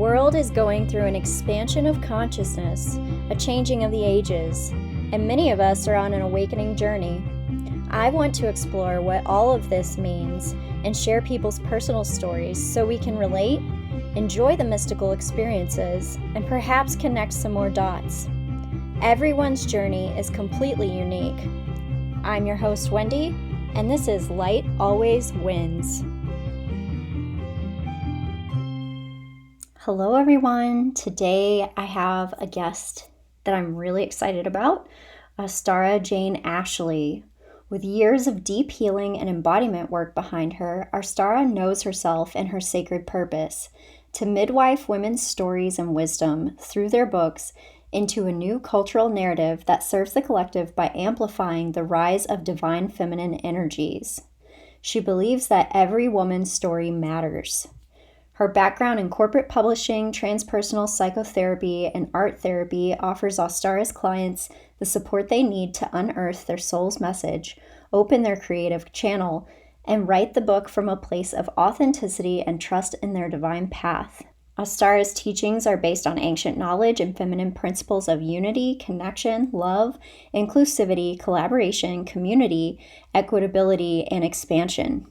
world is going through an expansion of consciousness, a changing of the ages, and many of us are on an awakening journey. I want to explore what all of this means and share people's personal stories so we can relate, enjoy the mystical experiences, and perhaps connect some more dots. Everyone's journey is completely unique. I'm your host, Wendy, and this is Light Always Wins. Hello, everyone. Today I have a guest that I'm really excited about, Astara Jane Ashley. With years of deep healing and embodiment work behind her, Astara knows herself and her sacred purpose to midwife women's stories and wisdom through their books into a new cultural narrative that serves the collective by amplifying the rise of divine feminine energies. She believes that every woman's story matters. Her background in corporate publishing, transpersonal psychotherapy, and art therapy offers Astara's clients the support they need to unearth their soul's message, open their creative channel, and write the book from a place of authenticity and trust in their divine path. Astara's teachings are based on ancient knowledge and feminine principles of unity, connection, love, inclusivity, collaboration, community, equitability, and expansion.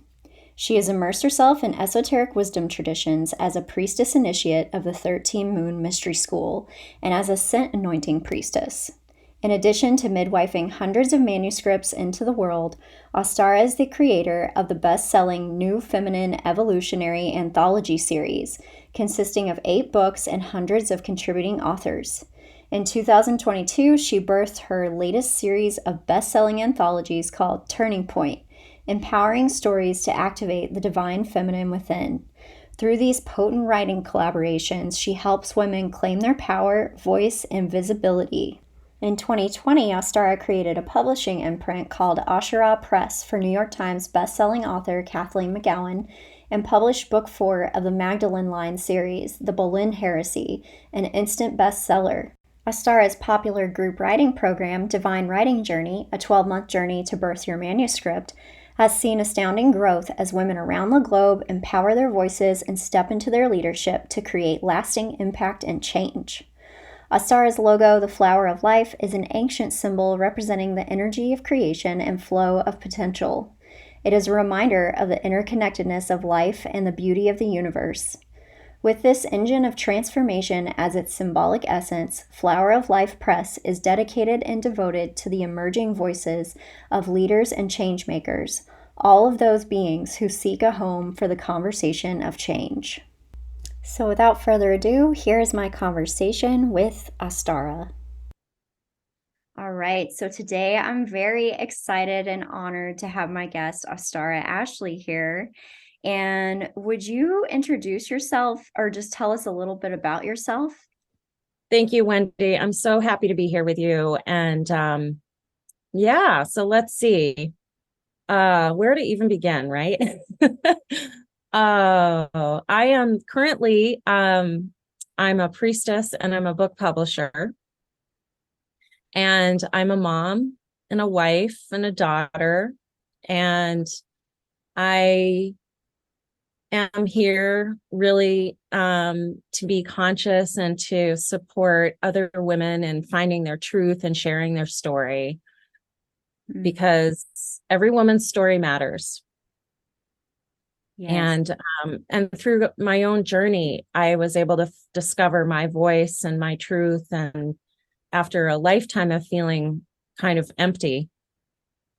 She has immersed herself in esoteric wisdom traditions as a priestess initiate of the 13 Moon Mystery School and as a scent anointing priestess. In addition to midwifing hundreds of manuscripts into the world, Astara is the creator of the best-selling New Feminine Evolutionary Anthology series, consisting of 8 books and hundreds of contributing authors. In 2022, she birthed her latest series of best-selling anthologies called Turning Point, empowering stories to activate the divine feminine within. Through these potent writing collaborations, she helps women claim their power, voice, and visibility. In 2020, Astara created a publishing imprint called Ashara Press for New York Times bestselling author Kathleen McGowan and published book 4 of the Magdalene Line series, The Boleyn Heresy, an instant bestseller. Astara's popular group writing program, Divine Writing Journey, a 12-month journey to birth your manuscript, has seen astounding growth as women around the globe empower their voices and step into their leadership to create lasting impact and change. Astara's logo, the flower of life, is an ancient symbol representing the energy of creation and flow of potential. It is a reminder of the interconnectedness of life and the beauty of the universe. With this engine of transformation as its symbolic essence, Flower of Life Press is dedicated and devoted to the emerging voices of leaders and changemakers, all of those beings who seek a home for the conversation of change. So without further ado, here is my conversation with Astara. All right, so today I'm very excited and honored to have my guest, Astara Ashley, here. And would you introduce yourself or just tell us a little bit about yourself? Thank you, Wendy. I'm so happy to be here with you. And so let's see where to even begin, right? I am currently, I'm a priestess and I'm a book publisher. And I'm a mom and a wife and a daughter. And I am here really to be conscious and to support other women in finding their truth and sharing their story, because every woman's story matters. Yes. And through my own journey, I was able to discover my voice and my truth. And after a lifetime of feeling kind of empty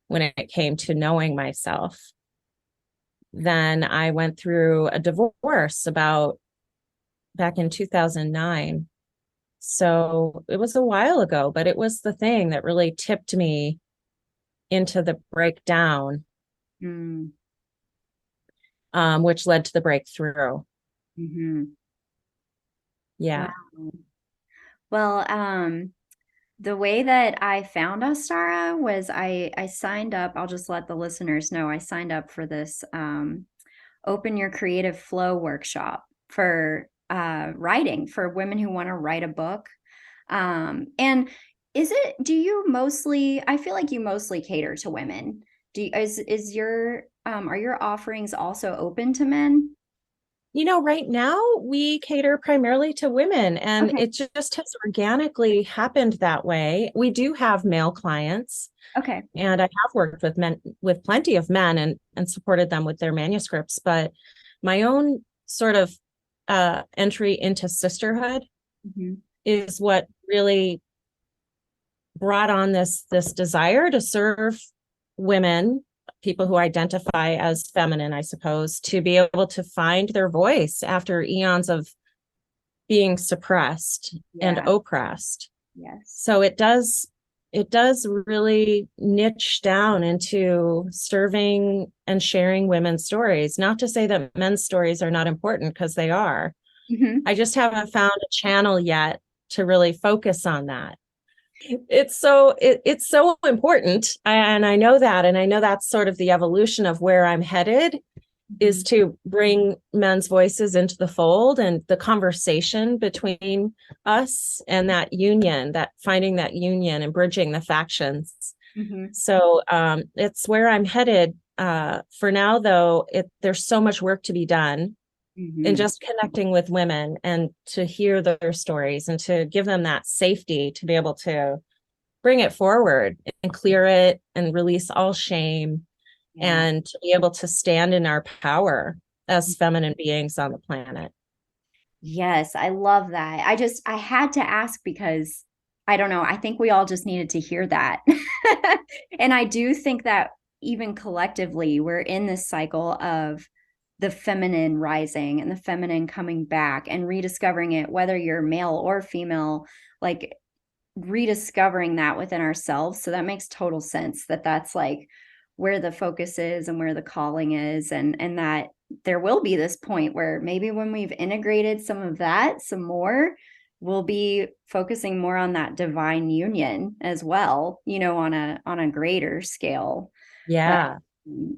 when it came to knowing myself, then I went through a divorce back in 2009. So it was a while ago, but it was the thing that really tipped me into the breakdown, which led to the breakthrough. Mm-hmm. Yeah. Wow. Well, the way that I found Astara was I signed up. I'll just let the listeners know I signed up for this Open Your Creative Flow workshop for writing for women who want to write a book. And do you mostly, I feel like you mostly cater to women. Are your offerings also open to men? Right now we cater primarily to women, and Okay. it just has organically happened that way. We do have male clients, Okay. and I have worked with men, with plenty of men, and supported them with their manuscripts. But my own sort of entry into sisterhood Hmm. is what really brought on this desire to serve women, people who identify as feminine, I suppose, to be able to find their voice after eons of being suppressed and Yeah. oppressed. Yes. So it does really niche down into serving and sharing women's stories. Not to say that men's stories are not important, because they are. Hmm. I just haven't found a channel yet to really focus on that. It's so important, and I know that, and I know that's sort of the evolution of where I'm headed, Hmm. is to bring men's voices into the fold and the conversation between us, and that union, that finding that union and bridging the factions. Hmm. So it's where I'm headed. For now, though, there's so much work to be done in Hmm. just connecting with women, and to hear their stories and to give them that safety to be able to bring it forward and clear it and release all shame, Yeah. and to be able to stand in our power as feminine beings on the planet. Yes, I love that. I had to ask because I don't know, I think we all just needed to hear that. And I do think that even collectively, we're in this cycle of the feminine rising and the feminine coming back and rediscovering it, whether you're male or female, like rediscovering that within ourselves. So that makes total sense that that's like where the focus is and where the calling is, and that there will be this point where maybe when we've integrated some of that some more, we'll be focusing more on that divine union as well, on a greater scale. But Yeah.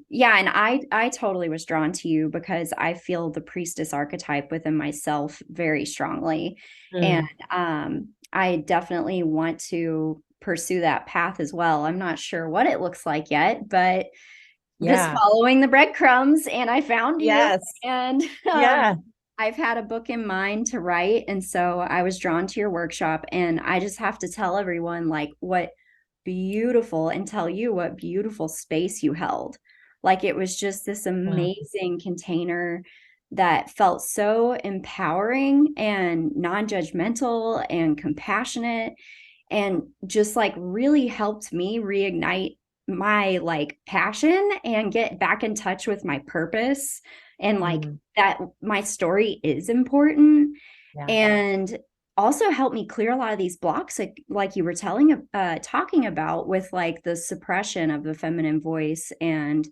yeah, and I totally was drawn to you because I feel the priestess archetype within myself very strongly. And Mm. I definitely want to pursue that path as well. I'm not sure what it looks like yet, but just Yeah. following the breadcrumbs, and I found you. Yes. And Yeah. I've had a book in mind to write, and so I was drawn to your workshop, and I just have to tell everyone like what beautiful and tell you what beautiful space you held. Like it was just this Mm. amazing container that felt so empowering and non-judgmental and compassionate, and just like really helped me reignite my like passion and get back in touch with my purpose, and like Mm. that my story is important, Yeah. and also helped me clear a lot of these blocks, like you were talking about with like the suppression of the feminine voice and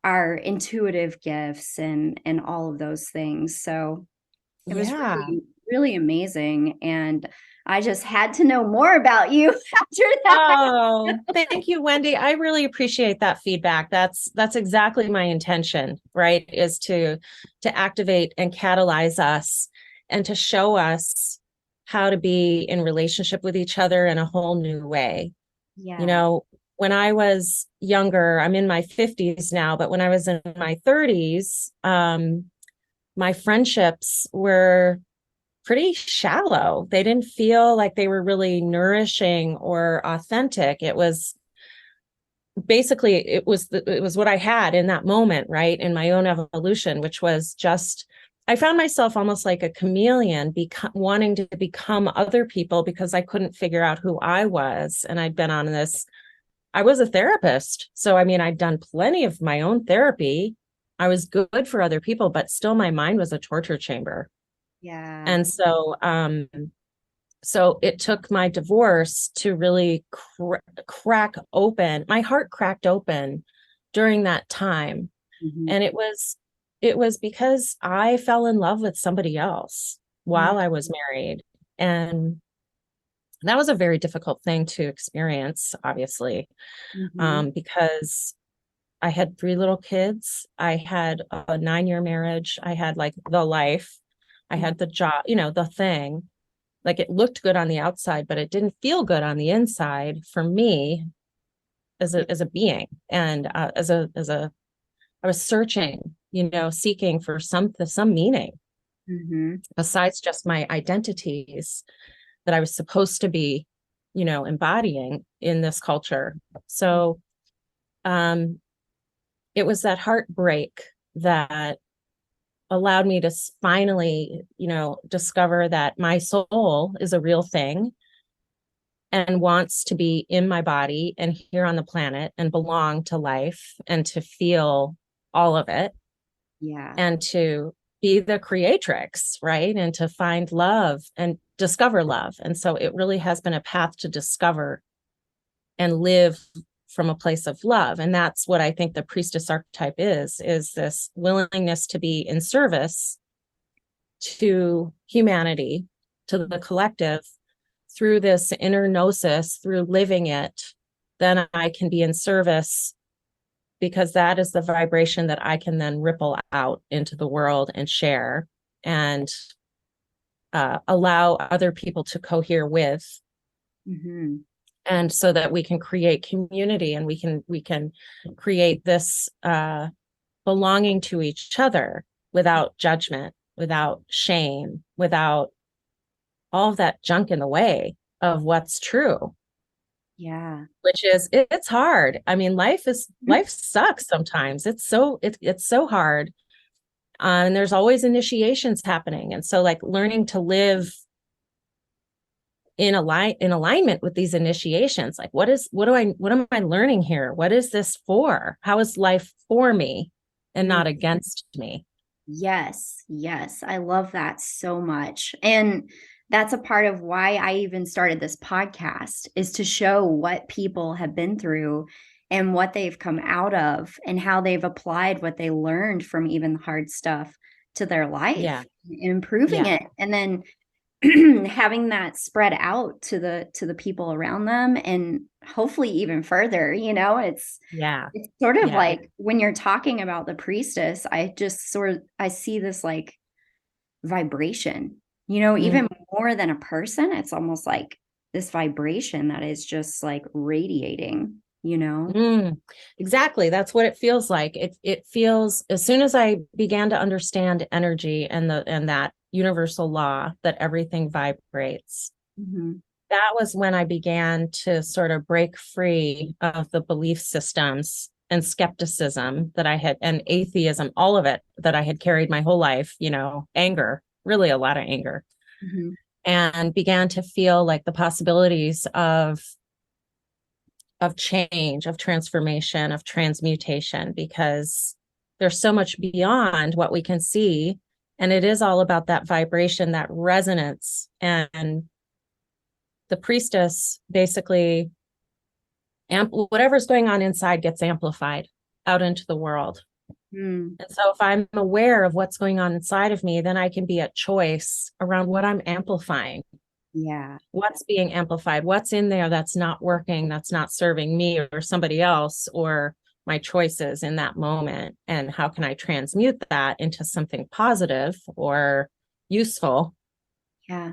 our intuitive gifts and all of those things. So it was Yeah. really, really amazing. And I just had to know more about you after that. Oh, thank you, Wendy. I really appreciate that feedback. That's exactly my intention, right? Is to activate and catalyze us, and to show us how to be in relationship with each other in a whole new way. You Yeah. know, when I was younger, I'm in my 50s now, but when I was in my 30s, my friendships were pretty shallow. They didn't feel like they were really nourishing or authentic. It was basically, it was what I had in that moment, right? In my own evolution, which was just, I found myself almost like a chameleon, wanting to become other people because I couldn't figure out who I was. And I'd been on this, I was a therapist. So, I mean, I'd done plenty of my own therapy. I was good for other people, but still my mind was a torture chamber. Yeah. And so it took my divorce to really crack open. My heart cracked open during that time. Mhm. And it was because I fell in love with somebody else Mm. while I was married. And that was a very difficult thing to experience, obviously, Mhm. because I had three little kids. I had a 9-year marriage. I had like the life. I Mhm. had the job, the thing. Like it looked good on the outside, but it didn't feel good on the inside for me as Yeah. a being. And I was searching seeking for some meaning Mm-hmm. besides just my identities that I was supposed to be, embodying in this culture. So it was that heartbreak that allowed me to finally, discover that my soul is a real thing and wants to be in my body and here on the planet and belong to life and to feel all of it Yeah. and to be the creatrix, right? And to find love and discover love. And so it really has been a path to discover and live from a place of love. And that's what I think the priestess archetype is this willingness to be in service to humanity, to the collective, through this inner gnosis, through living it. Then I can be in service, because that is the vibration that I can then ripple out into the world and share and allow other people to cohere with. Mm-hmm. And so that we can create community and we can create this belonging to each other without judgment, without shame, without all of that junk in the way of what's true. Yeah. Which is, it's hard. I mean, life sucks sometimes. It's so hard. And there's always initiations happening. And so like learning to live in alignment with these initiations, like what am I learning here? What is this for? How is life for me and not against me? Yes, yes. I love that so much. And that's a part of why I even started this podcast, is to show what people have been through and what they've come out of and how they've applied what they learned from even the hard stuff to their life, Yeah. improving Yeah. it. And then having that spread out to the people around them, and hopefully even further, Yeah. it's sort of Yeah. like when you're talking about the priestess, I see this like vibration, even more than a person. It's almost like this vibration that is just like radiating. Exactly. That's what it feels like. It feels, as soon as I began to understand energy and that universal law that everything vibrates, Mm-hmm. that was when I began to sort of break free of the belief systems and skepticism that I had, and atheism, all of it that I had carried my whole life, anger, really a lot of anger, Mm-hmm. and began to feel like the possibilities of change, of transformation, of transmutation, because there's so much beyond what we can see. And it is all about that vibration, that resonance. And the priestess basically, whatever's going on inside gets amplified out into the world. Mm. And so if I'm aware of what's going on inside of me, then I can be at choice around what I'm amplifying. Yeah. What's being amplified, what's in there that's not working, that's not serving me or somebody else or my choices in that moment, and how can I transmute that into something positive or useful, Yeah.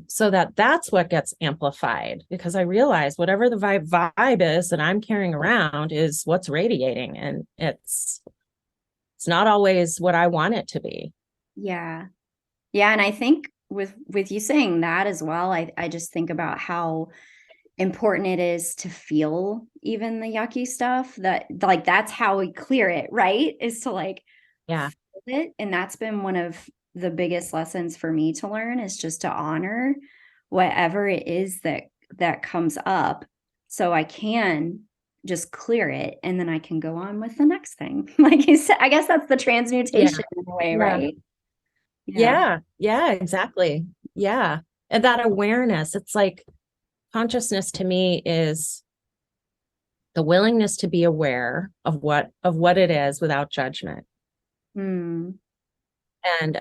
so that's what gets amplified, because I realize whatever the vibe is that I'm carrying around is what's radiating, and it's not always what I want it to be. Yeah. Yeah. And I think with you saying that as well, I just think about how important it is to feel even the yucky stuff, that like that's how we clear it, right? Is to like Yeah. feel it. And that's been one of the biggest lessons for me to learn, is just to honor whatever it is that comes up, so I can just clear it and then I can go on with the next thing. Like you said, I guess that's the Yeah. transmutation in a way, Yeah. right? Yeah. Yeah. Yeah, exactly. Yeah. And that awareness, it's like consciousness to me is the willingness to be aware of what it is without judgment. Hmm. And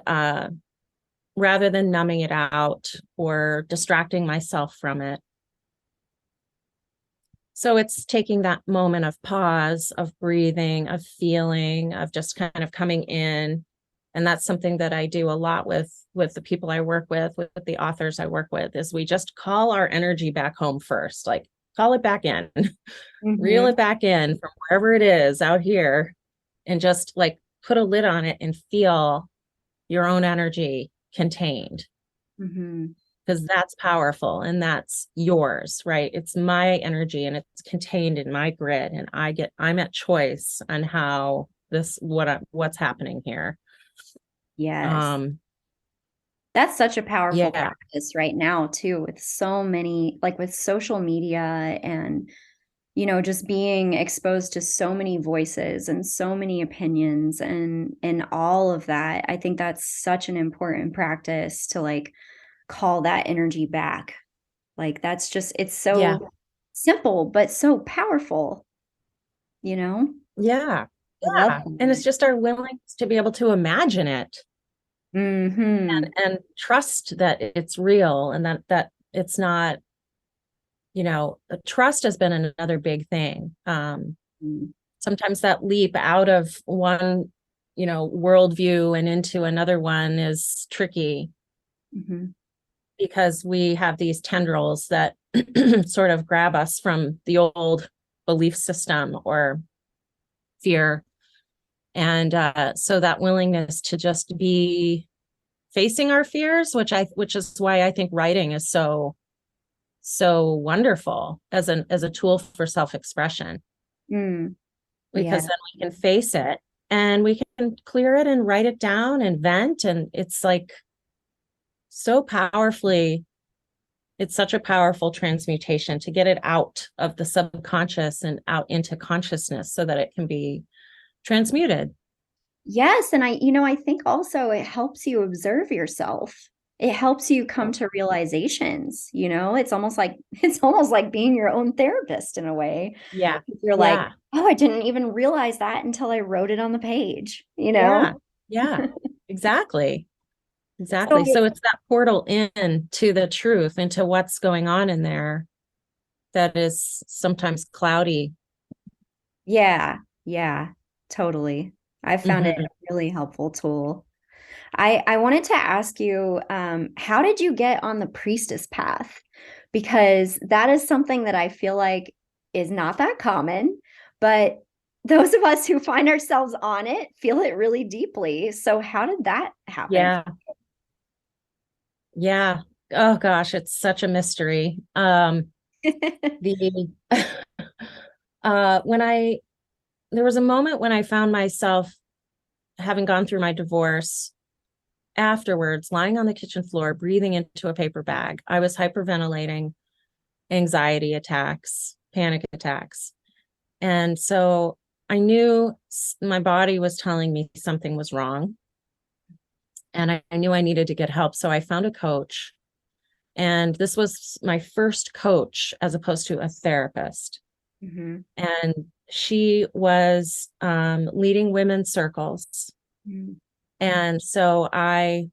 rather than numbing it out or distracting myself from it. So it's taking that moment of pause, of breathing, of feeling, of just kind of coming in. And that's something that I do a lot with the people I work with the authors I work with, is we just call our energy back home first, like call it back in, reel Mm-hmm. it back in from wherever it is out here, and just like put a lid on it and feel your own energy contained, Mm-hmm. because that's powerful and that's yours, right? It's my energy and it's contained in my grid, and I'm at choice on how what's happening here. Yes. Um, That's such a powerful yeah, practice right now, too, with so many, like with social media and, just being exposed to so many voices and so many opinions and all of that. I think that's such an important practice to like call that energy back. Like that's just, it's yeah, so simple, but so powerful, you know? yeah, I love yeah. And it's that. just our willingness to be able to imagine it Mm-hmm. and trust that it's real, and that it's not, trust has been another big thing. Sometimes that leap out of one, worldview and into another one is tricky, Mm-hmm. because we have these tendrils that sort of grab us from the old belief system or fear. And so that willingness to just be facing our fears, which is why I think writing is so wonderful as a tool for self-expression, Mm. Yeah. because then we can face it and we can clear it and write it down and vent, and it's like so powerfully, it's such a powerful transmutation to get it out of the subconscious and out into consciousness so that it can be transmuted. Yes, and I think also it helps you observe yourself. It helps you come to realizations. It's almost like being your own therapist in a way. Yeah, You're like, yeah, "Oh, I didn't even realize that until I wrote it on the page," you yeah, know? yeah, exactly. Exactly. So, So it's that portal in to the truth, into what's going on in there, that is sometimes cloudy. yeah, yeah, totally. I found it Mhm. a really helpful tool. I wanted to ask you, how did you get on the priestess path? Because that is something that I feel like is not that common, but those of us who find ourselves on it feel it really deeply. So how did that happen? Yeah. Yeah. Oh gosh, it's such a mystery. The when I there was a moment when I found myself, having gone through my divorce, afterwards lying on the kitchen floor breathing into a paper bag. I was hyperventilating, anxiety attacks, panic attacks. And so I knew my body was telling me something was wrong, and I knew I needed to get help. So I found a coach, and this was my first coach as opposed to a therapist. Mhm. And she was leading women's circles. Mhm. And so I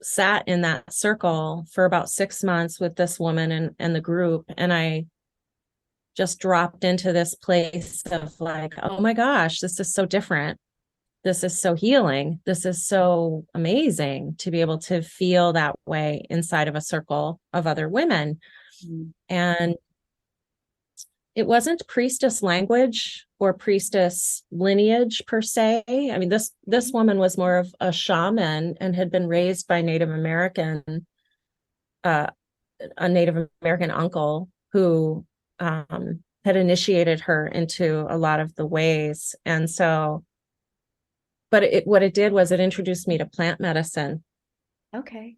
sat in that circle for about 6 months with this woman and the group. And I just dropped into this place of like, oh my gosh, this is so different. This is so healing. This is so amazing to be able to feel that way inside of a circle of other women. Mhm. And it wasn't priestess language or priestess lineage per se. I mean, this woman was more of a shaman and had been raised by uh, a Native American uncle who had initiated her into a lot of the ways. And so, but what it did was it introduced me to plant medicine. Okay.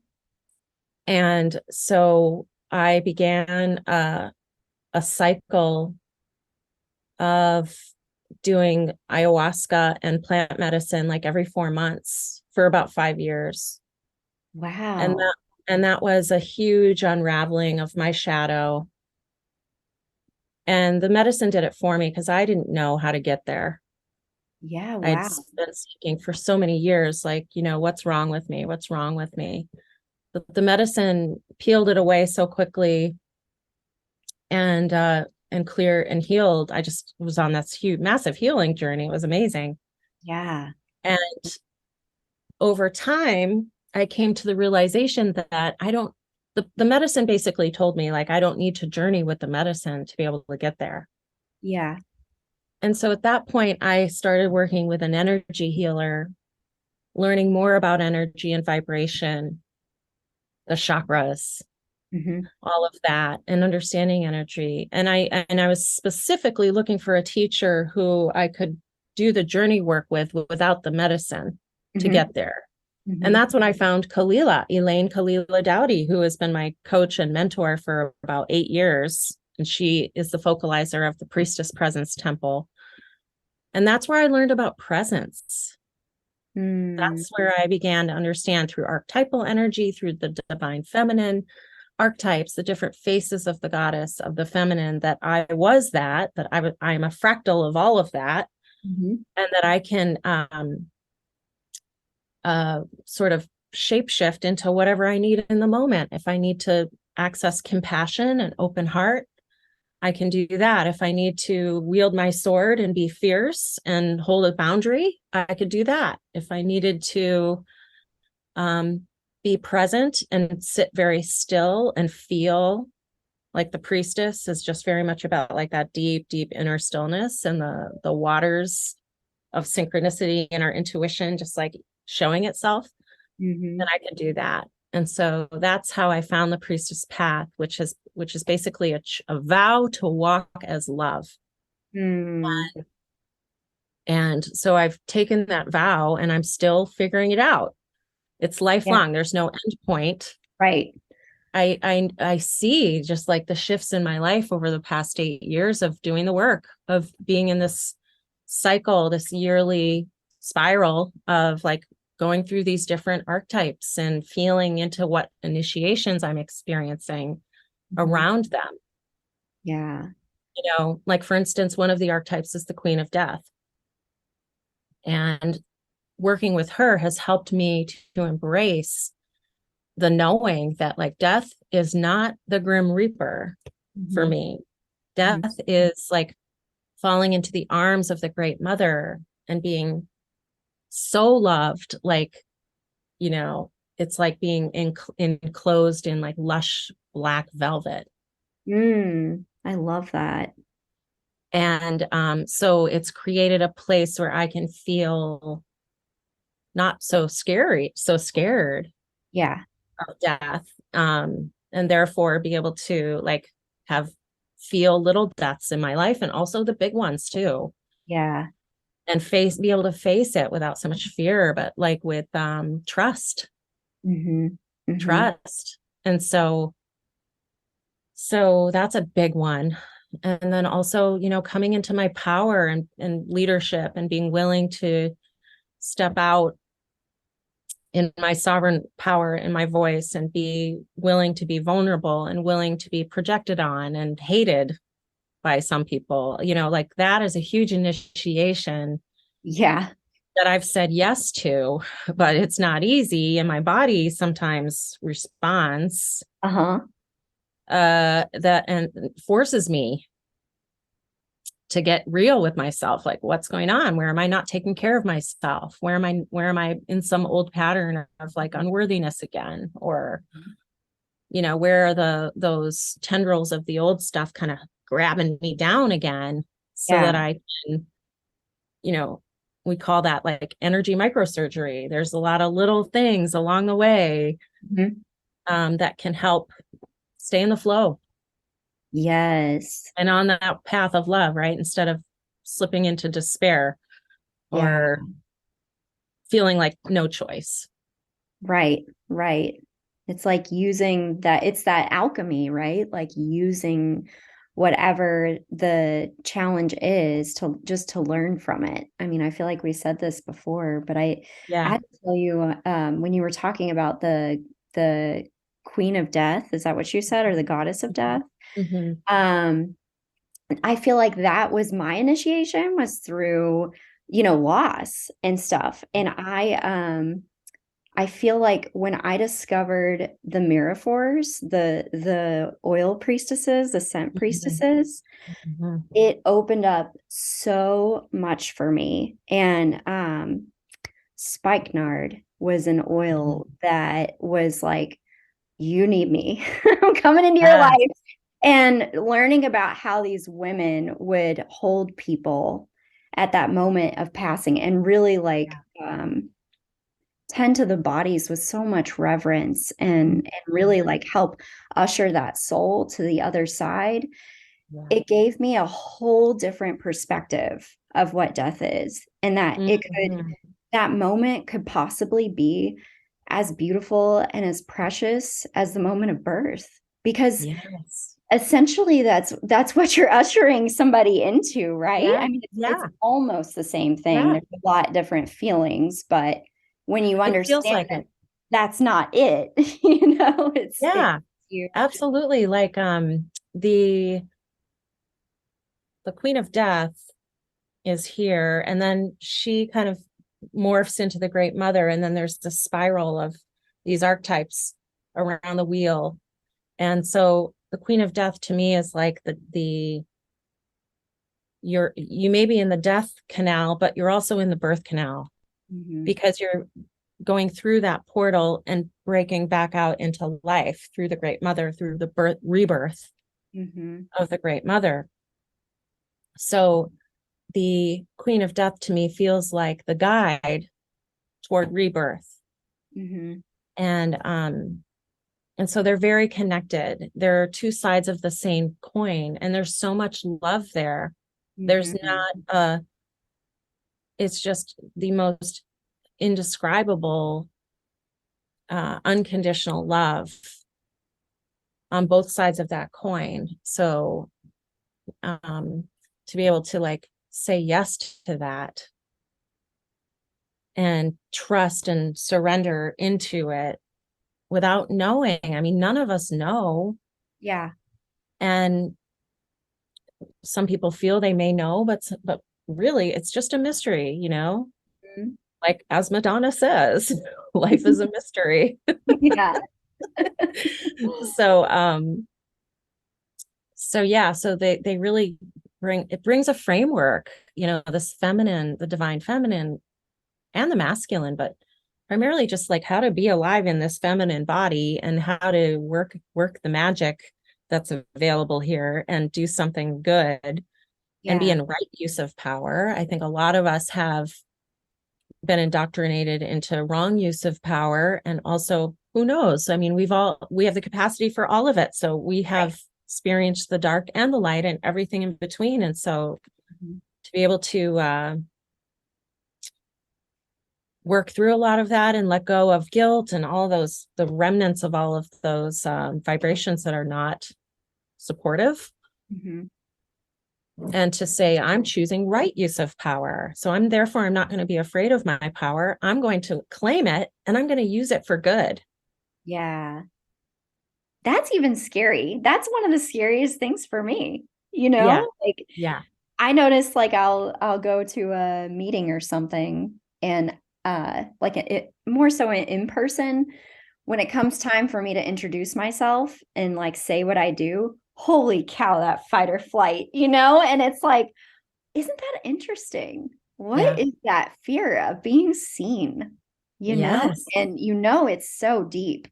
And so I began a cycle of doing ayahuasca and plant medicine like every 4 months for about 5 years. And Wow. that was a huge unraveling of my shadow. And the medicine did it for me because I didn't know how to get there. Yeah, I'd wow. been seeking for so many years, like, what's wrong with me? What's wrong with me? But the medicine peeled it away so quickly, and clear and healed. I just was on this huge, massive healing journey. It was amazing. Yeah. And over time, I came to the realization that I don't, the medicine basically told me, like, I don't need to journey with the medicine to be able to get there. Yeah. And so at that point, I started working with an energy healer, learning more about energy and vibration, the chakras, Mm-hmm. all of that, and understanding energy. And I was specifically looking for a teacher who I could do the journey work with without the medicine to Mm-hmm. get there. And Mm-hmm. that's when I found Elaine Kalila Dowdy, who has been my coach and mentor for about 8 years. And she is the focalizer of the Priestess Presence Temple. And that's where I learned about presence. Mm. That's where I began to understand through archetypal energy, through the divine feminine archetypes, the different faces of the goddess, of the feminine, that I was that I'm a fractal of all of that, Mm-hmm. and that I can sort of shapeshift into whatever I need in the moment. If I need to access compassion and open heart, I can do that. If I need to wield my sword and be fierce and hold a boundary, I could do that. If I needed to be present and sit very still and feel, like the priestess is just very much about like that deep, deep inner stillness and the waters of synchronicity and our intuition just like showing itself, Mm-hmm. then I can do that. And so that's how I found the priestess path, which is basically a vow to walk as love. Mm. And so I've taken that vow and I'm still figuring it out. It's Yeah. lifelong. There's no end point. Right. I see just like the shifts in my life over the past 8 years of doing the work, of being in this cycle, this yearly spiral of like going through these different archetypes and feeling into what initiations I'm experiencing Mm-hmm. around them. Yeah. Like for instance, one of the archetypes is the Queen of Death. And working with her has helped me to embrace the knowing that like death is not the grim reaper for Mm-hmm. me. Mm-hmm. Death is like falling into the arms of the great mother and being so loved, like, it's like being enclosed in like lush black velvet. Mm. I love that. And so it's created a place where I can feel not so scared Yeah. of death, and therefore be able to like have feel little deaths in my life and also the big ones too, Yeah. and be able to face it without so much fear, but like with trust. Mm-hmm. Mm-hmm. Trust. And so that's a big one. And then also, coming into my power and leadership and being willing to step out in my sovereign power in my voice and be willing to be vulnerable and willing to be projected on and hated by some people, like that is a huge initiation Yeah. that I've said yes to, but it's not easy. And my body sometimes responds Uh-huh. that and forces me to get real with myself. Like, what's going on? Where am I not taking care of myself? Where am I in some old pattern of like unworthiness again? Or, where are those tendrils of the old stuff kind of grabbing me down again so Yeah. that I can, you know, we call that like energy microsurgery. There's a lot of little things along the way Mm-hmm. that can help stay in the flow Yes. and on that path of love, right? Instead of slipping into despair Yeah. or feeling like no choice. Right. Right. It's like using that, it's that alchemy, right? Like using whatever the challenge is to just to learn from it. I mean, I feel like we said this before, but I Yeah. had to tell you when you were talking about the Queen of Death, is that what you said, or the Goddess of Death? Mm-hmm. Um, I feel like that was my initiation was through, loss and stuff. And I feel like when I discovered the Miraphors, the oil priestesses, the scent priestesses, Mm-hmm. it opened up so much for me. And spikenard was an Mm-hmm. oil that was like, you need me. I'm coming into your Yes. life. And learning about how these women would hold people at that moment of passing and really like tend to the bodies with so much reverence and really like help usher that soul to the other side. Yeah. It gave me a whole different perspective of what death is, and that it could, Mhm. that moment could possibly be as beautiful and as precious as the moment of birth, because Yes. essentially that's what you're ushering somebody into, right? Yeah. I mean, it's Yeah. almost the same thing. Yeah. There's a lot different feelings, but when you It feels understand like that it. that's not it, it's Yeah, you. absolutely. Like the Queen of Death is here, and then she kind of morphs into the Great Mother, and then there's the spiral of these archetypes around the wheel. And so the Queen of Death to me is like the you may be in the death canal, but you're also in the birth canal, Mm-hmm. because you're going through that portal and breaking back out into life through the Great Mother, through the birth rebirth Mm-hmm. of the Great Mother. So the Queen of Death to me feels like the guide toward rebirth. Mm-hmm. And and so they're very connected. They're two sides of the same coin, and there's so much love there. There's Mm-hmm. not it's just the most indescribable unconditional love on both sides of that coin. So to be able to like say yes to that and trust and surrender into it without knowing. I mean, none of us know. Yeah. And some people feel they may know, but really it's just a mystery, you know? Mhm. Like as Madonna says, life is a mystery. Yeah. So so yeah, so they really brings a framework, you know, this feminine, the divine feminine and the masculine, but primarily just like how to be alive in this feminine body and how to work the magic that's available here and do something good and be Yeah. in right use of power. I think a lot of us have been indoctrinated into wrong use of power, and also who knows, I mean, we have the capacity for all of it, so we Right. have experienced the dark and the light and everything in between. And so Mhm. to be able to work through a lot of that and let go of guilt and all those, the remnants of all of those vibrations that are not supportive, Mhm. and to say, I'm choosing right use of power. So I'm not going to be afraid of my power. I'm going to claim it and I'm going to use it for good. Yeah. That's even scary. That's one of the scariest things for me. Yeah. Like Yeah. I notice like I'll go to a meeting or something and like it more so in person when it comes time for me to introduce myself and like say what I do. Holy cow, that fight or flight, And it's like, isn't that interesting? What Yeah. is that fear of being seen? Yes. And it's so deep.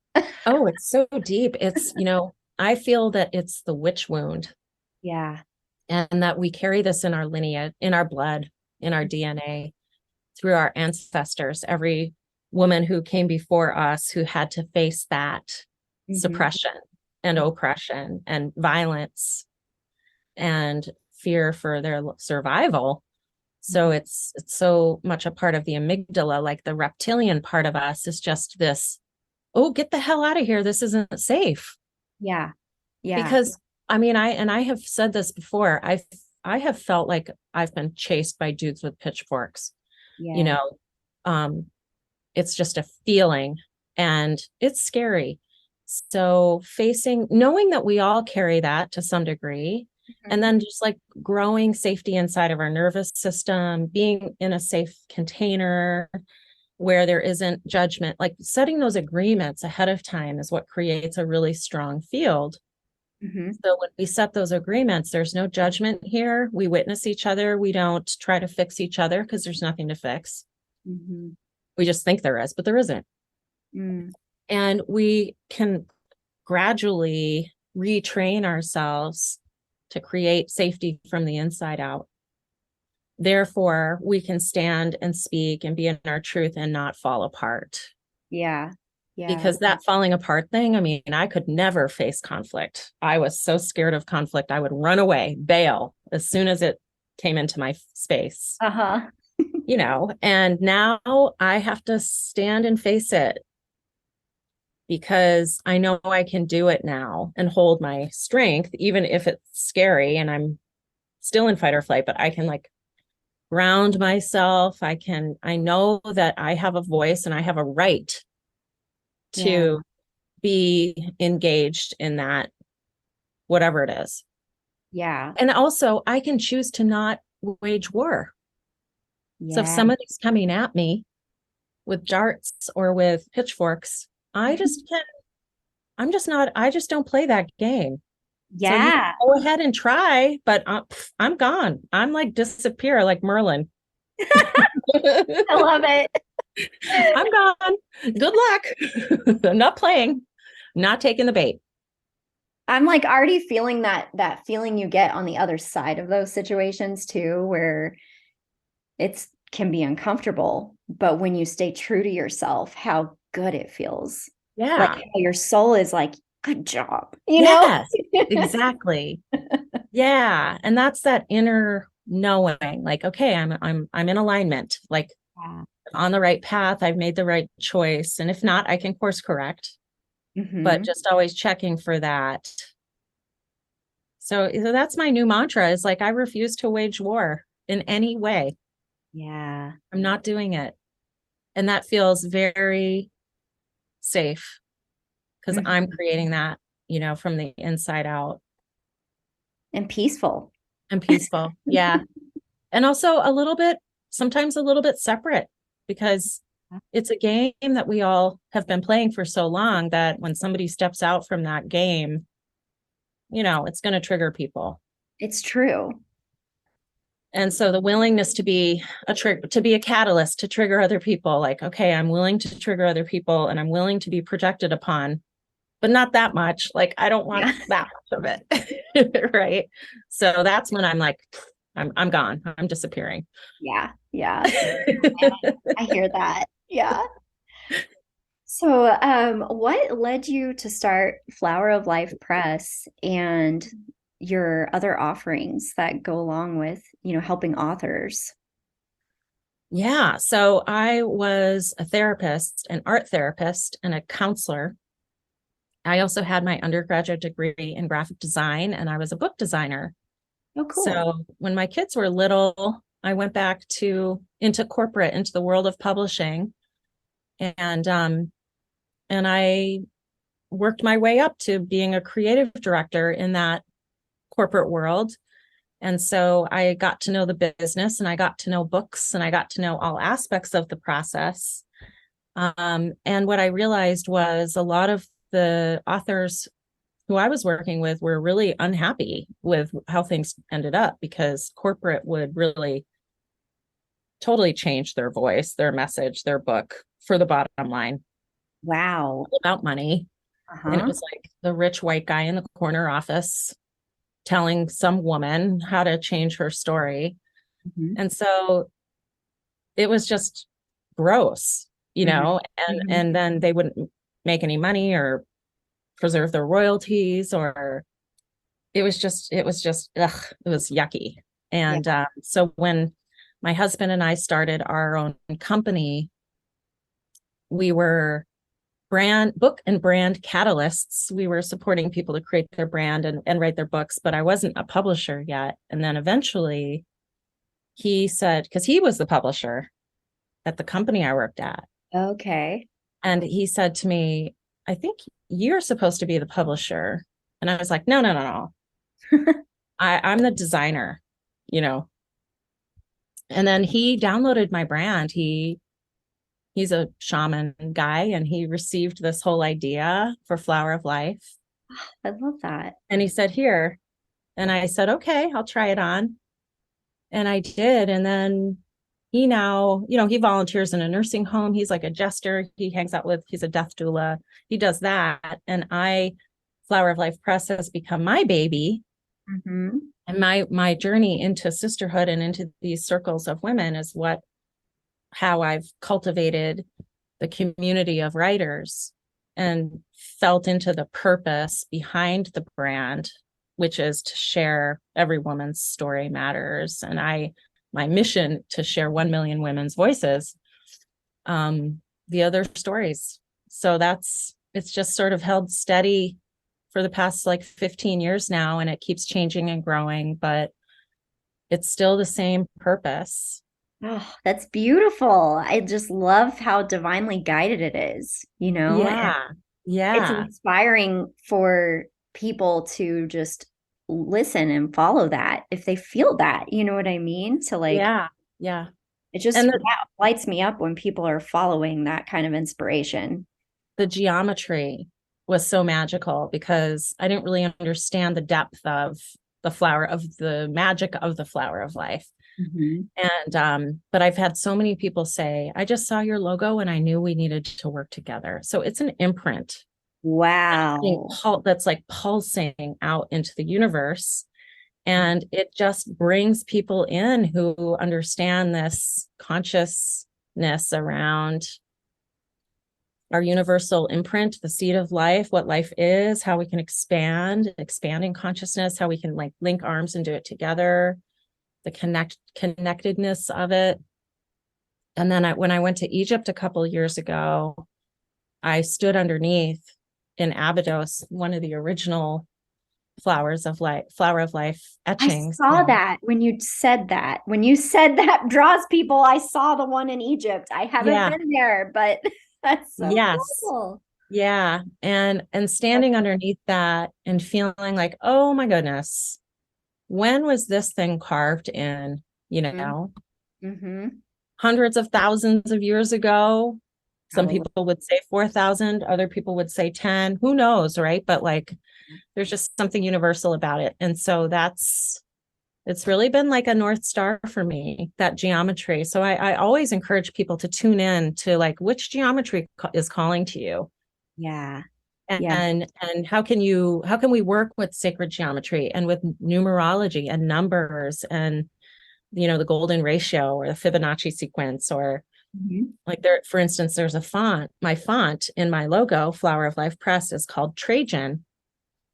Oh, it's so deep. It's, you know, I feel that it's the witch wound, Yeah. and that we carry this in our lineage, in our blood, in our DNA, through our ancestors. Every woman who came before us who had to face that Hmm. suppression and oppression and violence and fear for their survival. So it's so much a part of the amygdala, like the reptilian part of us is just this, oh, get the hell out of here. This isn't safe. Yeah. Yeah. Because I mean, I have said this before. I have felt like I've been chased by dudes with pitchforks. You Yeah. know, um, it's just a feeling, and it's scary. So knowing that we all carry that to some degree, and Mhm. then just like growing safety inside of our nervous system, being in a safe container where there isn't judgment, like setting those agreements ahead of time is what creates a really strong field. Mhm. So when we set those agreements, there's no judgment here. We witness each other. We don't try to fix each other because there's nothing to fix. Mhm. We just think there is, but there isn't. Mm. And we can gradually retrain ourselves to create safety from the inside out. Therefore, we can stand and speak and be in our truth and not fall apart. Yeah. Yeah. Because that falling apart thing, I mean, I could never face conflict. I was so scared of conflict. I would run away, bail as soon as it came into my space, Uh-huh. and now I have to stand and face it because I know I can do it now and hold my strength, even if it's scary and I'm still in fight or flight, but I can like ground myself. I know that I have a voice and I have a right Yeah. to be engaged in that, whatever it is. Yeah. And also, I can choose to not wage war. So if Yeah. somebody's coming at me with darts or with pitchforks, I just can't, I'm just not, I just don't play that game. So you Yeah. go ahead and try, but I'm gone. I'm like disappear like Merlin. I love it. I'm gone. Good luck. I'm not playing, not taking the bait. I'm like already feeling that feeling you get on the other side of those situations too, where it's can be uncomfortable, but when you stay true to yourself, how good it feels. Like Yeah. how your soul is like, good job, you know? Yes, exactly. Yeah. And that's that inner knowing, like, okay, I'm in alignment, like Yeah. on the right path. I've made the right choice. And if not, I can course correct, but Mm-hmm. just always checking for that. So that's my new mantra is like, I refuse to wage war in any way. Yeah. I'm not doing it. And that feels very safe because I'm Mhm. creating that, from the inside out And peaceful. and peaceful. Yeah. And also sometimes a little bit separate because it's a game that we all have been playing for so long that when somebody steps out from that game, it's going to trigger people. It's true. And so the willingness to be to be a catalyst to trigger other people, like, okay, I'm willing to trigger other people and I'm willing to be projected upon, but not that much. Like, I don't want Yeah. that much of it. Right. So that's when I'm like, I'm gone. I'm disappearing. Yeah. Yeah. I hear that. Yeah. So, what led you to start Flower of Life Press and your other offerings that go along with, helping authors? Yeah. So I was a therapist, an art therapist, and a counselor. I also had my undergraduate degree in graphic design, and I was a book designer. Oh, cool. So when my kids were little, I went back into corporate, into the world of publishing, and I worked my way up to being a creative director in that corporate world. And so I got to know the business and I got to know books and I got to know all aspects of the process. And what I realized was a lot of the authors who I was working with were really unhappy with how things ended up because corporate would really totally change their voice, their message, their book for the bottom line, Wow. all about money. And it Uh-huh. was like the rich white guy in the corner office telling some woman how to change her story. Mhm. And so it was just gross, Mhm. Mhm. and then they wouldn't make any money or preserve their royalties or it was just it was yucky. Yeah. And so when my husband and I started our own company, we were book and brand catalysts. We were supporting people to create their brand and write their books, but I wasn't a publisher yet. And then eventually he said, because he was the publisher at the company I worked at, Okay. and he said to me, I think you're supposed to be the publisher. And I was like, no, no, no, no. I'm the designer, you know. And then he downloaded my brand. He's a shaman guy and he received this whole idea for Flower of Life. I love that. And he said, here. And I said, okay, I'll try it on. And I did. And then he now, he volunteers in a nursing home. He's like a jester. He's a death doula. He does that. And Flower of Life Press has become my baby. Mm-hmm. And my journey into sisterhood and into these circles of women is how I've cultivated the community of writers and felt into the purpose behind the brand, which is to share every woman's story matters. And my mission to share 1 million women's voices, the other stories. So it's just sort of held steady for the past like 15 years now, and it keeps changing and growing, but it's still the same purpose. Oh, that's beautiful. I just love how divinely guided it is, and Yeah. it's Yeah. inspiring for people to just listen and follow that if they feel that, you know what I mean? To like, Yeah. Yeah. it just, And yeah, lights me up when people are following that kind of inspiration. the geometry was so magical because I didn't really understand the depth of the magic of the flower of life. Mhm. And but I've had so many people say, I just saw your logo and I knew we needed to work together. So it's an imprint Wow. that's like pulsing out into the universe. And it just brings people in who understand this consciousness around our universal imprint, the seed of life, what life is, how we can expanding consciousness, how we can like link arms and do it together, the connectedness of it. And then when I went to Egypt a couple of years ago, I stood underneath in Abydos, one of the original flower of life I etchings. saw that when you said that. When you said that draws people, I saw the one in Egypt. I haven't Yeah. been there, but that's so Yes. cool. Yeah. And standing underneath that and feeling like, oh my goodness, when was this thing carved in, Mm-hmm. hundreds of thousands of years ago? Some Probably. people would say 4,000, other people would say 10, who knows, right? But like, there's just something universal about it. And so it's really been like a North Star for me, that geometry. So I always encourage people to tune in to like which geometry is calling to you. Yeah. Yeah. And how can we work with sacred geometry and with numerology and numbers and the golden ratio or the Fibonacci sequence, or Mhm. like for instance, there's my font in my logo, Flower of Life Press, is called Trajan.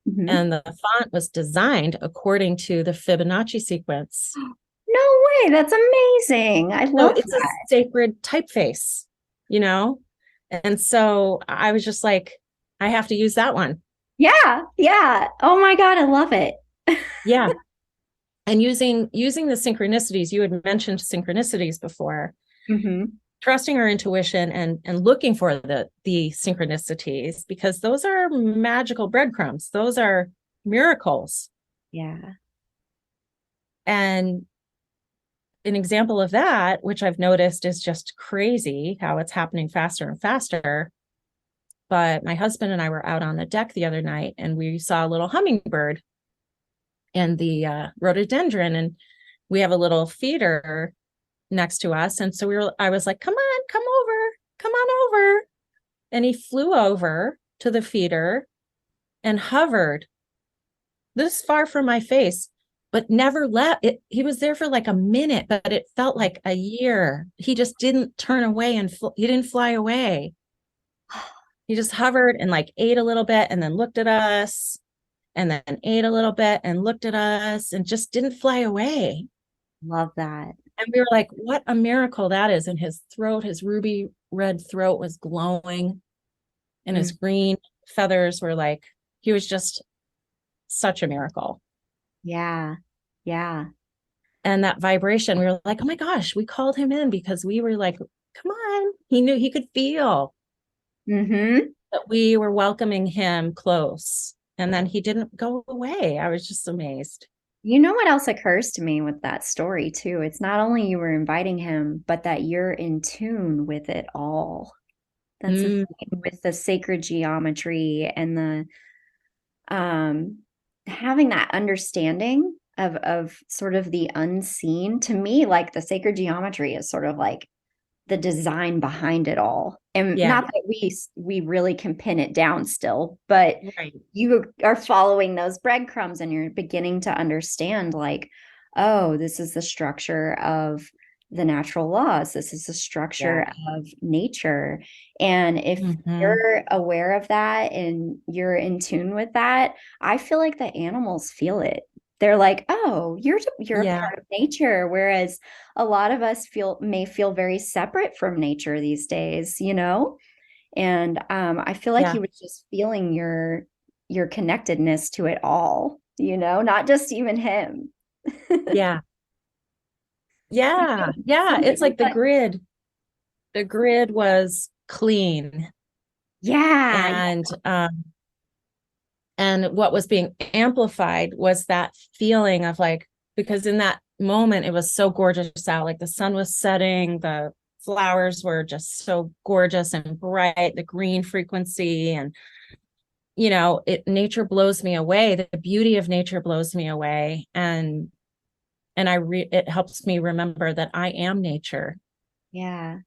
Mhm. And the font was designed according to the Fibonacci sequence. No way. That's amazing. I So love it's a that. sacred typeface, you know? And so I was just like, I have to use that one. Yeah. Yeah. Oh my God. I love it. Yeah. And using the synchronicities, you had mentioned synchronicities before, Mm-hmm. trusting our intuition and looking for the synchronicities, because those are magical breadcrumbs. Those are miracles. Yeah. And an example of that, which I've noticed is just crazy how it's happening faster and faster. But my husband and I were out on the deck the other night and we saw a little hummingbird and the rhododendron, and we have a little feeder next to us. And so I was like, come on over. And he flew over to the feeder and hovered this far from my face, but never left. He was there for like a minute, but it felt like a year. He just didn't turn away and he didn't fly away. He just hovered and like ate a little bit and then looked at us and then ate a little bit and looked at us and just didn't fly away. Love that. And we were like, what a miracle that is. And his throat, his ruby red throat was glowing, and his Mm. green feathers were like, he was just such a miracle. Yeah. Yeah. And that vibration, we were like, oh my gosh, we called him in because we were like, come on. He knew, he could feel Mm-hmm. that we were welcoming him close. And then he didn't go away. I was just amazed. You know what else occurs to me with that story too? It's not only you were inviting him, but that you're in tune with it all. That's the Mm, thing with the sacred geometry and the um having that understanding of sort of the unseen. To me, like the sacred geometry is sort of like the design behind it all. And yeah. not that we really can pin it down still, but Right. you are following those breadcrumbs and you're beginning to understand, like, oh, this is the structure of the natural laws. This is the Yeah. structure of nature. And if Hmm. you're aware of that and you're in tune with that, I feel like the animals feel it. They're like, oh, you're a Yeah. part of nature. Whereas a lot of us may feel very separate from nature these days, you know? And I feel like he Yeah. was just feeling your connectedness to it all, you know, not just even him. Yeah. Yeah. Yeah. Something It's like the that, grid. The grid was clean. yeah, And what was being amplified was that feeling of like, because in that moment it was so gorgeous out, like the sun was setting, the flowers were just so gorgeous and bright, the green frequency, and nature blows me away. The beauty of nature blows me away. And it helps me remember that I am nature. yeah.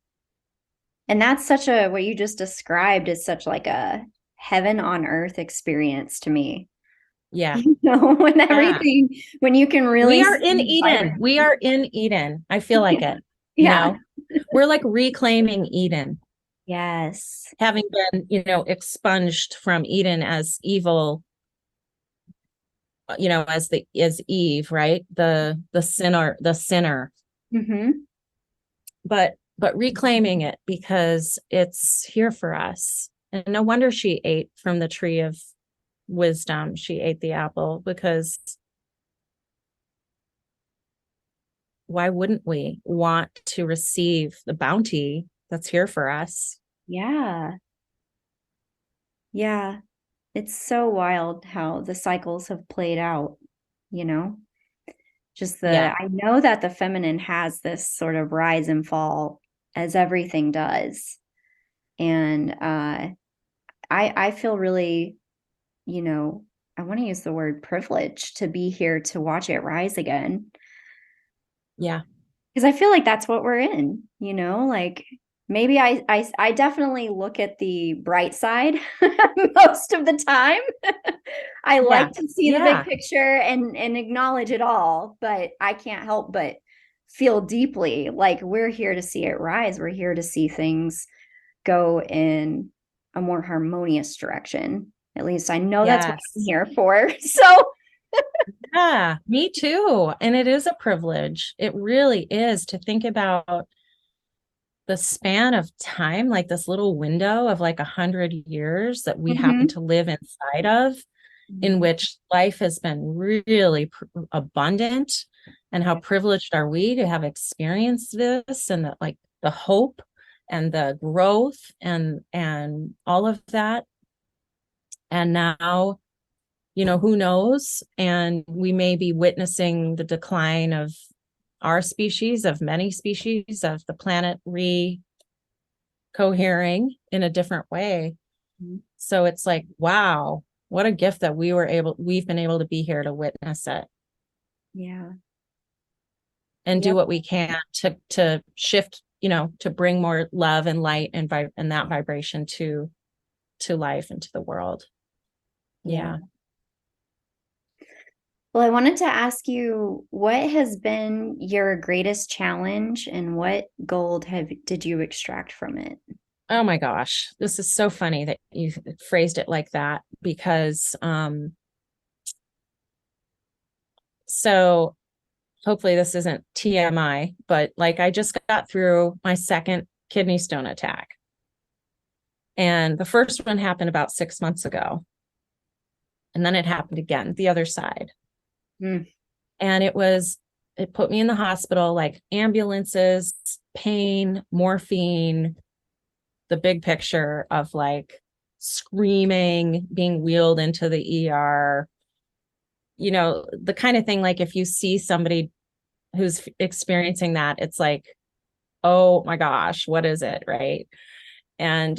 And that's such a, what you just described is such like a heaven on earth experience to me. Yeah. You know, Yeah. when you can We really are see in the Eden. We vibrancy. are in Eden. I feel like it, you Yeah. know, we're like reclaiming Eden, Yes. having been, expunged from Eden as evil, as Eve, right? The sinner, Mm-hmm. but reclaiming it because it's here for us. And no wonder she ate from the tree of wisdom. She ate the apple because why wouldn't we want to receive the bounty that's here for us? Yeah. Yeah. It's so wild how the cycles have played out, you know? Yeah. I know that the feminine has this sort of rise and fall as everything does. And I feel really, you know, I want to use the word privilege to be here to watch it rise again. Yeah. Because I feel like that's what we're in, you know, like maybe I definitely look at the bright side most of the time. I Yeah. like to see the big Yeah. picture and acknowledge it all, but I can't help but feel deeply like we're here to see it rise. We're here to see things go in a more harmonious direction. At least I know that's what I'm Yes. here for. So, Yeah, me too. And it is a privilege. It really is to think about the span of time, like this little window of like 100 years that we happen mhm. to live inside of, in Mhm. which life has been really abundant. And how Yeah. privileged are we to have experienced this, and the hope and the growth and all of that. And now, who knows? And we may be witnessing the decline of our species, of many species, of the planet cohering in a different way. Mhm. So it's like, wow, what a gift that we've been able to be here to witness it Yeah. and do Yep. what we can to shift, to bring more love and light and that vibration to life and to the world. Yeah. Yeah. Well, I wanted to ask you, what has been your greatest challenge and what gold did you extract from it? Oh my gosh, this is so funny that you phrased it like that because so hopefully this isn't TMI, but like I just got through my second kidney stone attack. And the first one happened about 6 months ago. And then it happened again, the other side. Mm. And it put me in the hospital, like ambulances, pain, morphine, the big picture of like screaming, being wheeled into the ER, the kind of thing, like if you see somebody who's experiencing that, it's like, oh my gosh, what is it? Right. And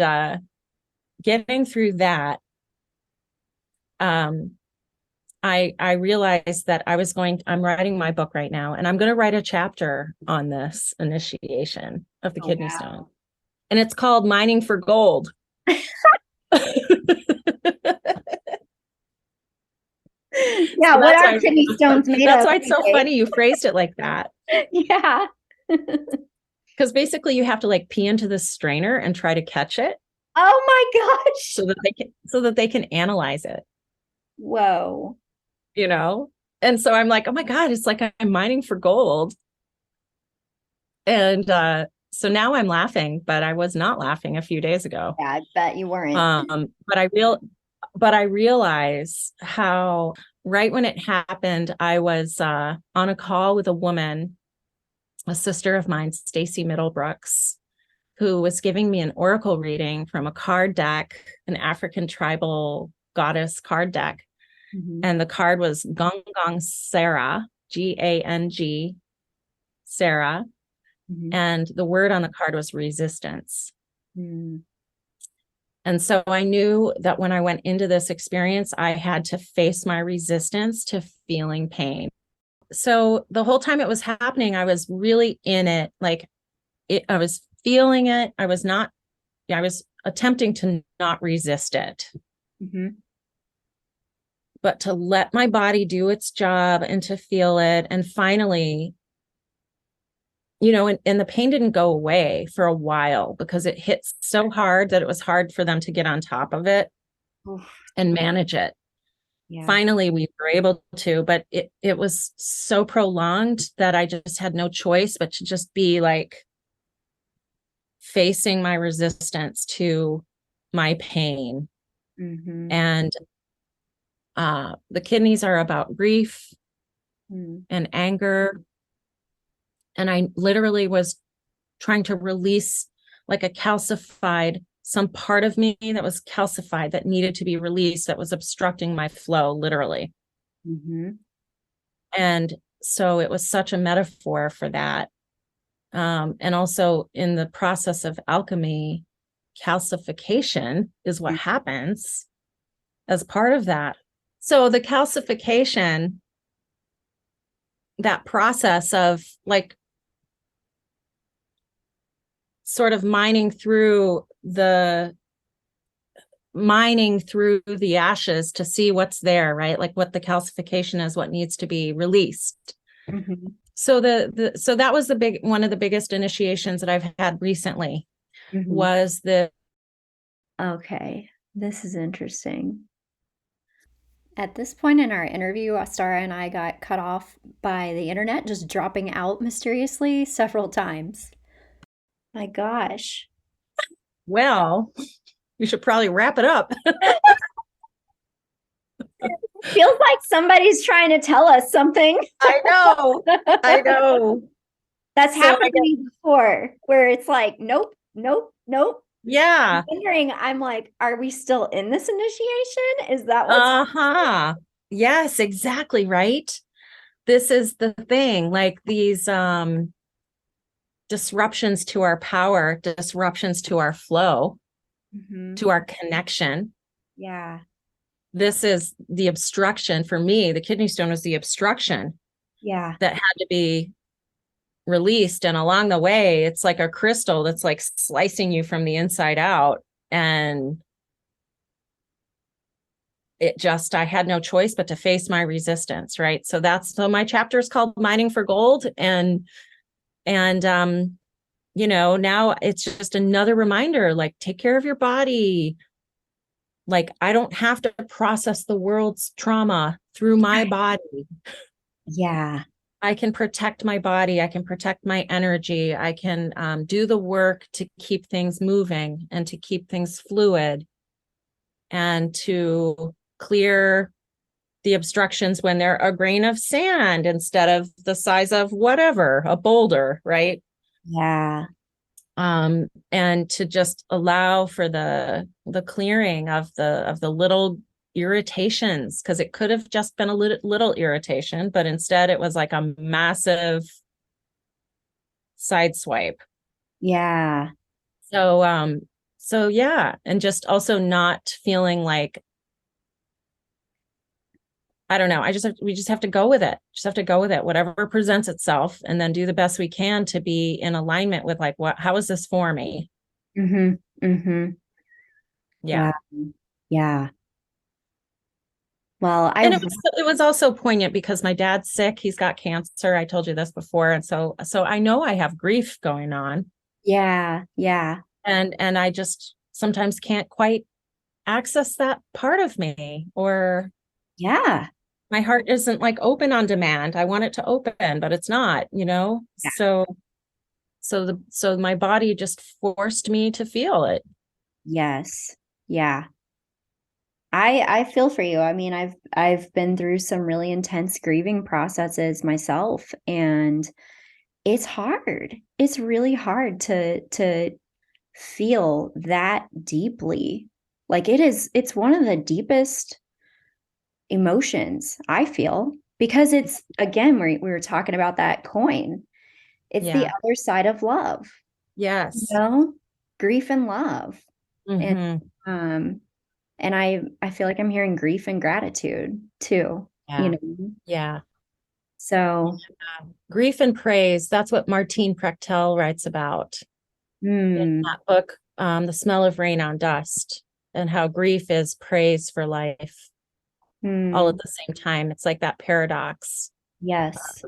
getting through that, um, I realized that I'm writing my book right now, and I'm going to write a chapter on this initiation of the Oh, kidney stone. wow. And it's called Mining for Gold. Yeah, So what are kidney stones made that's of why it's so anyway? funny you phrased it like that. Yeah. Because basically you have to like pee into the strainer and try to catch it Oh my gosh. so that they can analyze it, Whoa. you know? And so I'm like, oh my God, it's like I'm mining for gold. And so now I'm laughing, but I was not laughing a few days ago. Yeah, I bet you weren't. But I realize how right when it happened, I was on a call with a woman, a sister of mine, Stacy Middlebrooks, who was giving me an oracle reading from a card deck, an African tribal goddess card deck. Mm-hmm. And the card was Gong Gong Sarah, Gang, Sarah. Mm-hmm. And the word on the card was resistance. Mm-hmm. And so I knew that when I went into this experience, I had to face my resistance to feeling pain. So the whole time it was happening, I was really in it. Like I was feeling it. I was attempting to not resist it, Mm-hmm. but to let my body do its job and to feel it. And finally, and the pain didn't go away for a while because it hit so hard that it was hard for them to get on top of it Oof. and manage it. Yeah. Finally, we were able to, but it was so prolonged that I just had no choice but to just be like facing my resistance to my pain. Mm-hmm. And the kidneys are about grief and anger. And I literally was trying to release like a calcified, some part of me that was calcified that needed to be released, that was obstructing my flow, literally. Mm-hmm. And so it was such a metaphor for that. And also in the process of alchemy, calcification is what happens as part of that. So the calcification, that process of like sort of mining through the ashes to see what's there, right? Like what the calcification is, what needs to be released. Mm-hmm. So so that was one of the biggest initiations that I've had recently was the. Okay, this is interesting. At this point in our interview, Astara and I got cut off by the internet just dropping out mysteriously several times. My gosh. Well, you should probably wrap it up. Feels like somebody's trying to tell us something. I know. That's happened to me before, where it's like, nope, nope, nope. Yeah. I'm like, are we still in this initiation? Is that what's Yes, exactly, right? This is the thing, like these disruptions to our power, disruptions to our flow, to our connection. Yeah. This is the obstruction for me. The kidney stone was the obstruction. Yeah. That had to be released. And along the way, it's like a crystal that's like slicing you from the inside out. And I had no choice but to face my resistance. Right. So my chapter is called Mining for Gold. And now it's just another reminder, like, take care of your body. Like, I don't have to process the world's trauma through my body. Yeah. I can protect my body. I can protect my energy. I can do the work to keep things moving and to keep things fluid and to clear the obstructions when they're a grain of sand instead of the size of whatever, a boulder, right? Yeah. And to just allow for the clearing of the little irritations, because it could have just been a little irritation, but instead it was like a massive sideswipe. Yeah. So yeah, and just also not feeling like, I don't know, we just have to go with it. Just have to go with it, whatever presents itself, and then do the best we can to be in alignment with like, how is this for me? Mm-hmm. Mm-hmm. Yeah. Wow. Yeah. Well, And it was also poignant because my dad's sick. He's got cancer. I told you this before. And so I know I have grief going on. yeah, yeah, And I just sometimes can't quite access that part of me, or yeah, my heart isn't like open on demand. I want it to open, but it's not, you know? yeah. So my body just forced me to feel it. Yes. Yeah. I feel for you. I mean, I've been through some really intense grieving processes myself, and it's hard. It's really hard to feel that deeply. Like it's one of the deepest emotions I feel, because it's, again, we were talking about that coin. It's the Yeah. other side of love, you Yes. know, grief and love. And Hmm. um and I feel like I'm hearing grief and gratitude too, you Yeah. know. Yeah. So, Grief and praise. That's what Martine Prechtel writes about in mm, that book, The Smell of Rain on Dust, and how grief is praise for life all at mm, the same time. It's like that paradox, yes.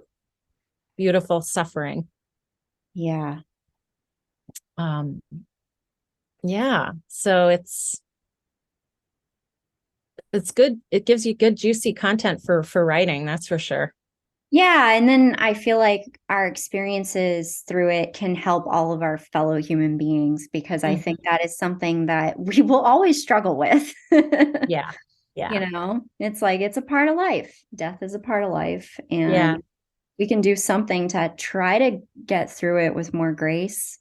beautiful suffering. Yeah. Um, yeah. So it's good. It gives you good, juicy content for writing, that's for sure. Yeah, and then I feel like our experiences through it can help all of our fellow human beings, because I think Mhm. that is something that we will always struggle with. Yeah. You Yeah. know, it's like it's a part of life. Death is a part of life, Yeah. and we can do something to try to get through it with more grace.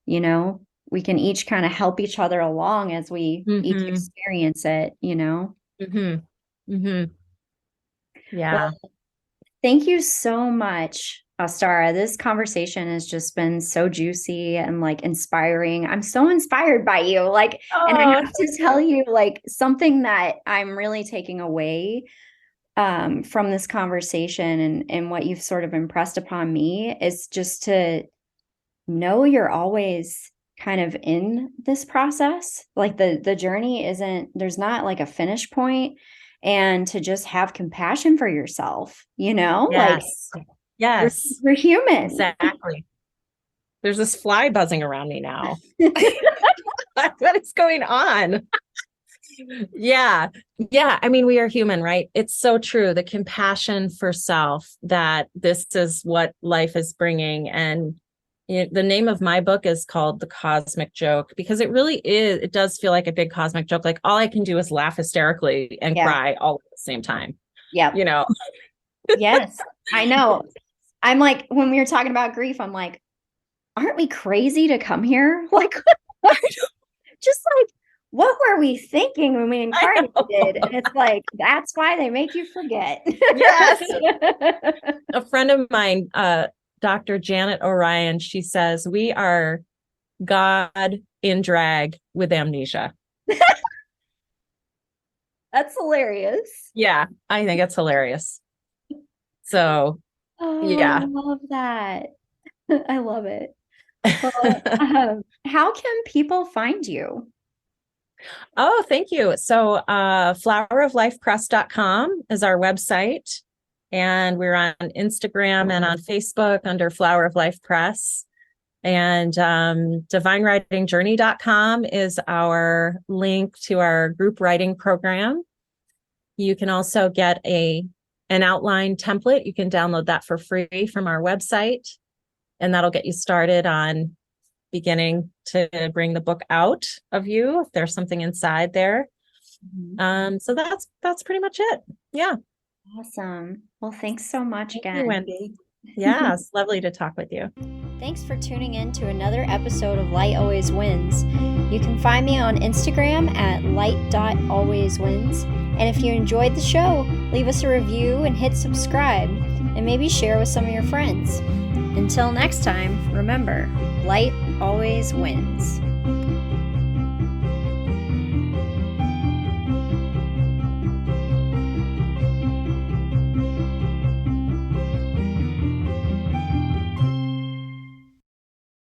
You know, we can each kind of help each other along as we each Hmm. experience it, you know. Hmm. Hmm. Well, Yeah. thank you so much, Astara. This conversation has just been so juicy and like inspiring. I'm so inspired by you. Like, and I Oh, have to tell you, like, something that I'm really taking away from this conversation, and what you've sort of impressed upon me, is just to know you're always kind of in this process. Like the journey isn't, there's not like a finish point, and to just have compassion for yourself, you know, like yes. Yes. we're human. Exactly. There's this fly buzzing around me now. What is going on? Yeah. Yeah. I mean, we are human, right? It's so true. The compassion for self, that this is what life is bringing. And the name of my book is called The Cosmic Joke, because it really is, it does feel like a big cosmic joke. Like all I can do is laugh hysterically and Yeah. cry all at the same time, Yep. you know? Yes. I know. I'm like, when we were talking about grief, I'm like, aren't we crazy to come here? Like, just like, what were we thinking when we I incarnated? know. And it's like, that's why they make you forget. Yes. A friend of mine, Dr. Janet Orion, she says, we are God in drag with amnesia. That's hilarious. Yeah, I think it's hilarious. So, Oh, I yeah. love that. I love it. Well, how can people find you? Oh, thank you. So, floweroflifepress.com is our website. And we're on Instagram and on Facebook under Flower of Life Press. And divinewritingjourney.com is our link to our group writing program. You can also get an outline template. You can download that for free from our website, and that'll get you started on beginning to bring the book out of you if there's something inside there. So that's pretty much it. Yeah. Awesome. Well, thanks so much Thank you, again. Wendy. Yeah, it's lovely to talk with you. Thanks for tuning in to another episode of Light Always Wins. You can find me on Instagram at light.alwayswins. And if you enjoyed the show, leave us a review and hit subscribe, and maybe share with some of your friends. Until next time, remember, light always wins.